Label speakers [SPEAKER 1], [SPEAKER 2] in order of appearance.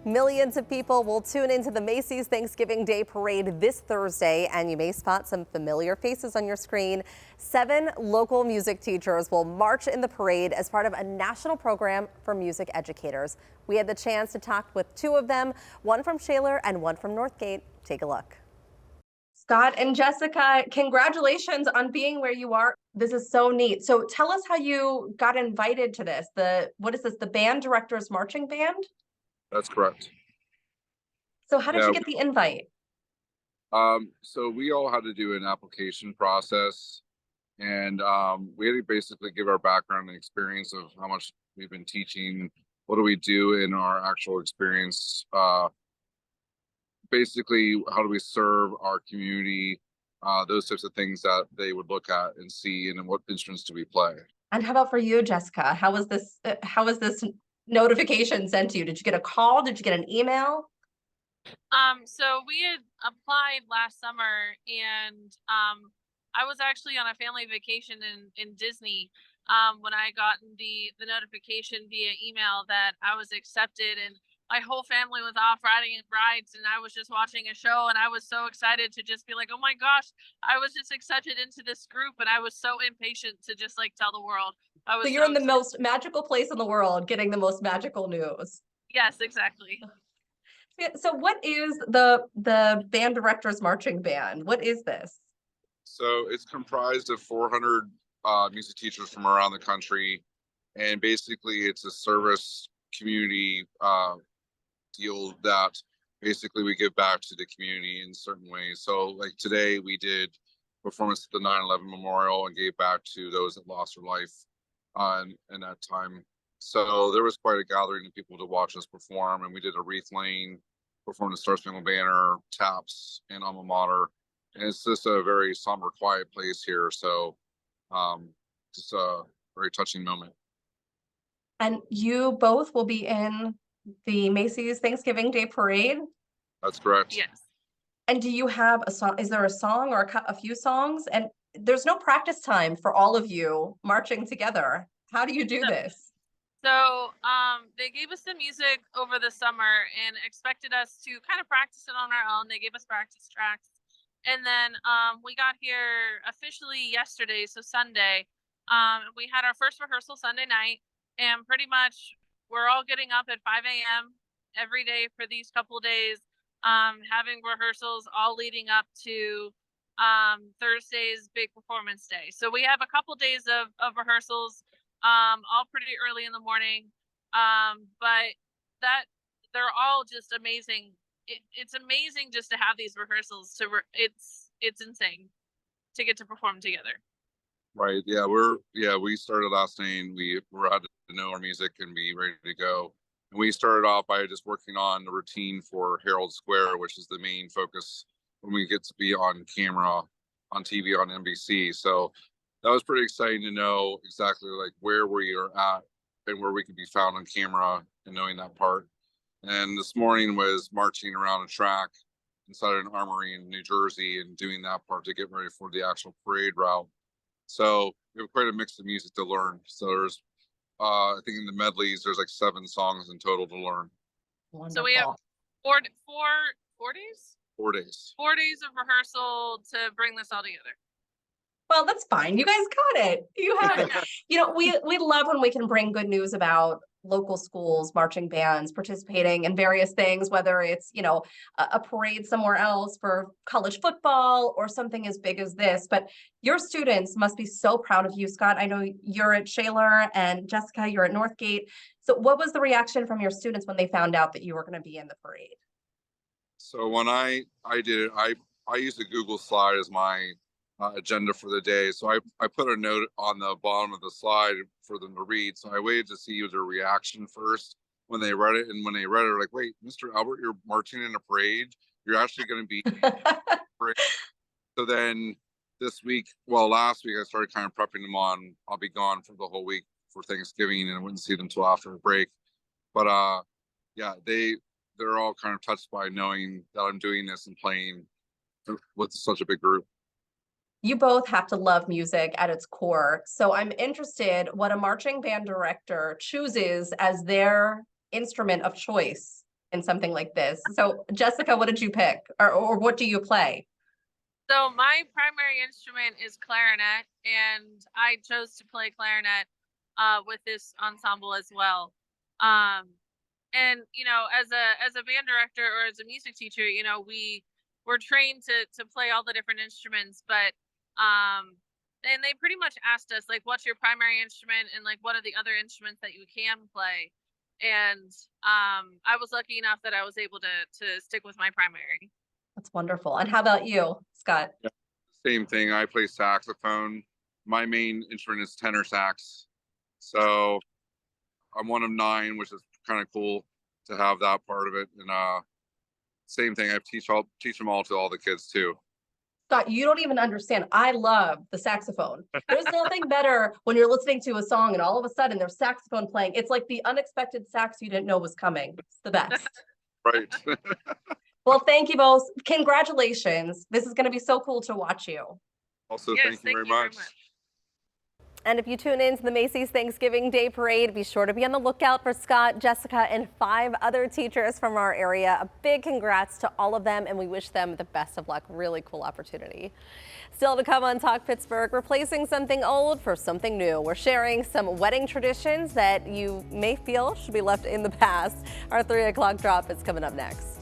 [SPEAKER 1] Millions of people will tune into the Macy's Thanksgiving Day Parade this Thursday, and you may spot some familiar faces on your screen. 7 local music teachers will march in the parade as part of a national program for music educators. We had the chance to talk with 2 of them, one from Shaler and one from Northgate. Take a look. Scott and Jessica, congratulations on being where you are. This is so neat. So tell us how you got invited to this. What is this, the band director's marching band?
[SPEAKER 2] That's correct.
[SPEAKER 1] So how did you get the invite?
[SPEAKER 2] So we all had to do an application process, and we had to basically give our background and experience of how much we've been teaching, what do we do in our actual experience, basically how do we serve our community, those types of things that they would look at and see, and what instruments do we play.
[SPEAKER 1] And how about for you, Jessica? How was this notification sent to you? Did you get a call? Did you get an email?
[SPEAKER 3] So we had applied last summer, and I was actually on a family vacation in Disney when I got the notification via email that I was accepted, and my whole family was off riding in rides, and I was just watching a show, and I was so excited to just be like, oh my gosh, I was just accepted into this group, and I was so impatient to just like tell the world.
[SPEAKER 1] So you're in the most magical place in the world, getting the most magical news.
[SPEAKER 3] Yes, exactly.
[SPEAKER 1] So what is the band director's marching band? What is this?
[SPEAKER 2] So it's comprised of 400 music teachers from around the country, and basically it's a service community deal that basically we give back to the community in certain ways. So like today we did performance at the 9/11 memorial and gave back to those that lost their life in that time. So there was quite a gathering of people to watch us perform, and we did a wreath laying, performed the Star Spangled Banner, taps, and alma mater. And it's just a very somber, quiet place here. So just a very touching moment.
[SPEAKER 1] And you both will be in the Macy's Thanksgiving Day Parade?
[SPEAKER 2] That's correct.
[SPEAKER 3] Yes.
[SPEAKER 1] And do you have a song? Is there a song or a few songs? And there's no practice time for all of you marching together. How do you do this?
[SPEAKER 3] So they gave us the music over the summer and expected us to kind of practice it on our own. They gave us practice tracks. And then we got here officially yesterday, so Sunday. We had our first rehearsal Sunday night, and pretty much we're all getting up at 5 a.m. every day for these couple of days, having rehearsals all leading up to Thursday's big performance day. So we have a couple days of rehearsals, all pretty early in the morning, but they're all just amazing. It's amazing just to have these rehearsals. It's insane to get to perform together.
[SPEAKER 2] Right. Yeah, we started last night, and we had to know our music and be ready to go. And we started off by just working on the routine for Herald Square, which is the main focus when we get to be on camera, on TV, on NBC. So that was pretty exciting to know exactly like where we are at and where we could be found on camera, and knowing that part. And this morning was marching around a track inside an armory in New Jersey and doing that part to get ready for the actual parade route. So we have quite a mix of music to learn. So there's, I think in the medleys, there's like 7 songs in total to learn.
[SPEAKER 1] Wonderful.
[SPEAKER 3] So we have 4 days?
[SPEAKER 2] 4 days.
[SPEAKER 3] 4 days of rehearsal to bring this all together.
[SPEAKER 1] Well, that's fine. You guys got it. You have it. We love when we can bring good news about local schools, marching bands, participating in various things, whether it's, a parade somewhere else for college football or something as big as this. But your students must be so proud of you, Scott. I know you're at Shaler, and Jessica, you're at Northgate. So what was the reaction from your students when they found out that you were going to be in the parade?
[SPEAKER 2] So when I did it, I used a Google slide as my agenda for the day. So I put a note on the bottom of the slide for them to read. So I waited to see their reaction first when they read it. And when they read it, they're like, wait, Mr. Albert, you're marching in a parade? You're actually going to be So then last week, I started kind of prepping them on, I'll be gone for the whole week for Thanksgiving, and I wouldn't see them until after a break. But yeah, they're all kind of touched by knowing that I'm doing this and playing with such a big group.
[SPEAKER 1] You both have to love music at its core. So I'm interested what a marching band director chooses as their instrument of choice in something like this. So Jessica, what did you pick? Or what do you play?
[SPEAKER 3] So my primary instrument is clarinet, and I chose to play clarinet with this ensemble as well. And as a band director or as a music teacher, we're trained to play all the different instruments, but and they pretty much asked us like, what's your primary instrument, and like what are the other instruments that you can play. And I was lucky enough that I was able to stick with my primary.
[SPEAKER 1] That's wonderful. And how about you, Scott?
[SPEAKER 2] Yeah, same thing. I play saxophone. My main instrument is tenor sax. So I'm one of 9, which is kind of cool to have that part of it. And same thing. I teach them all to all the kids too.
[SPEAKER 1] Scott, you don't even understand. I love the saxophone. There's nothing better when you're listening to a song and all of a sudden there's saxophone playing. It's like the unexpected sax you didn't know was coming. It's the best.
[SPEAKER 2] Right.
[SPEAKER 1] Well, thank you both. Congratulations. This is going to be so cool to watch you.
[SPEAKER 2] Also,
[SPEAKER 3] Yes,
[SPEAKER 2] thank you very much.
[SPEAKER 1] And if you tune in to the Macy's Thanksgiving Day Parade, be sure to be on the lookout for Scott, Jessica, and 5 other teachers from our area. A big congrats to all of them, and we wish them the best of luck. Really cool opportunity. Still to come on Talk Pittsburgh, replacing something old for something new. We're sharing some wedding traditions that you may feel should be left in the past. Our 3 o'clock drop is coming up next.